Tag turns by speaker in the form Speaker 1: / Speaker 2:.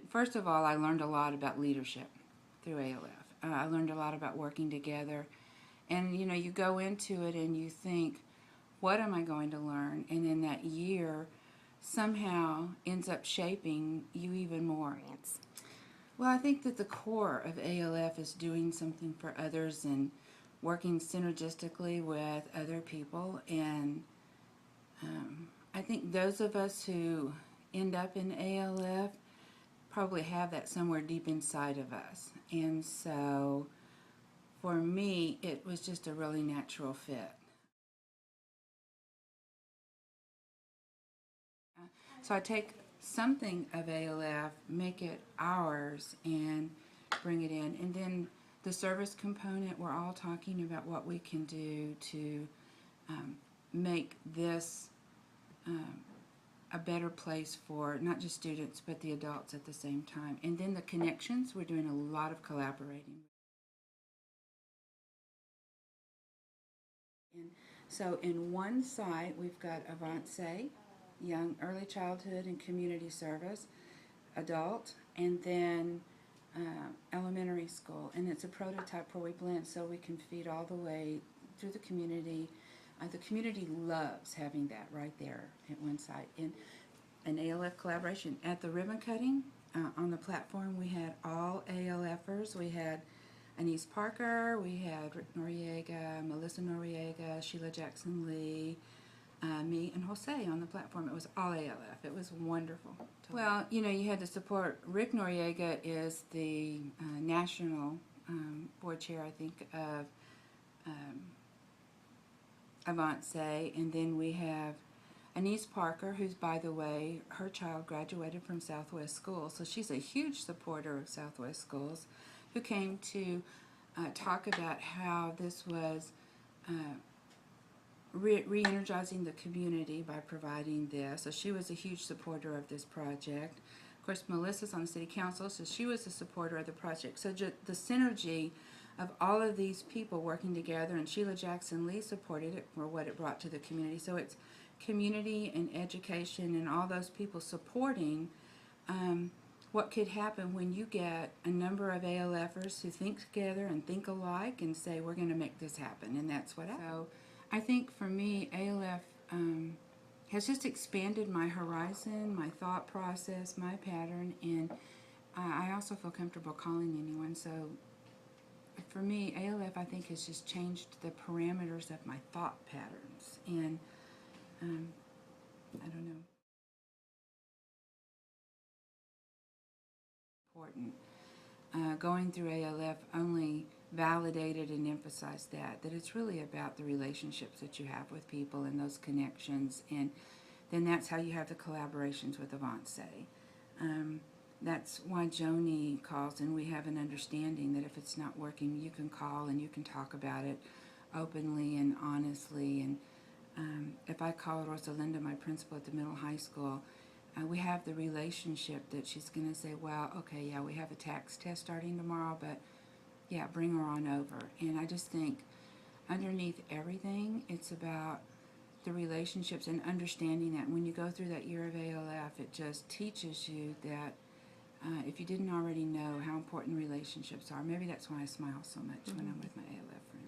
Speaker 1: First of all, I learned a lot about leadership through ALF. I learned a lot about working together. And, you know, you go into it and you think, what am I going to learn? And then that year somehow ends up shaping you even more. Well, I think that the core of ALF is doing something for others and working synergistically with other people. And I think those of us who end up in ALF probably have that somewhere deep inside of us. And so for me, it was just a really natural fit. So I take something of ALF, make it ours, and bring it in. And then the service component, we're all talking about what we can do to make this a better place for not just students, but the adults at the same time. And then the connections, we're doing a lot of collaborating. And so in one site, we've got Avance, Young Early Childhood and Community Service, Adult, and then elementary school. And it's a prototype where we blend so we can feed all the way through the community. The community loves having that right there at one site. In an ALF collaboration at the ribbon cutting on the platform, we had all ALFers. We had Anise Parker, we had Rick Noriega, Melissa Noriega, Sheila Jackson Lee, me, and Jose on the platform. It was all ALF. It was wonderful. Well, you know, you had to support. Rick Noriega is the national board chair, I think, of Avance, and then we have Anise Parker, who's, by the way, her child graduated from Southwest Schools, so she's a huge supporter of Southwest Schools, who came to talk about how this was re-energizing the community by providing this. So she was a huge supporter of this project. Of course, Melissa's on the City Council, so she was a supporter of the project. So the synergy of all of these people working together, and Sheila Jackson Lee supported it for what it brought to the community. So it's community and education and all those people supporting what could happen when you get a number of ALFers who think together and think alike and say, we're going to make this happen. And that's what happened. So I think for me, ALF has just expanded my horizon, my thought process, my pattern, and I also feel comfortable calling anyone. So for me, ALF, I think, has just changed the parameters of my thought patterns. And I don't know. Important. Going through ALF only validated and emphasized that it's really about the relationships that you have with people and those connections, and then that's how you have the collaborations with Avance. That's why Joni calls, and we have an understanding that if it's not working, you can call and you can talk about it openly and honestly. And if I call Rosalinda, my principal at the middle high school, we have the relationship that she's going to say, well, okay, yeah, we have a tax test starting tomorrow, but yeah, bring her on over. And I just think underneath everything, it's about the relationships and understanding that when you go through that year of ALF, it just teaches you that if you didn't already know how important relationships are. Maybe that's why I smile so much when I'm with my ALF friends.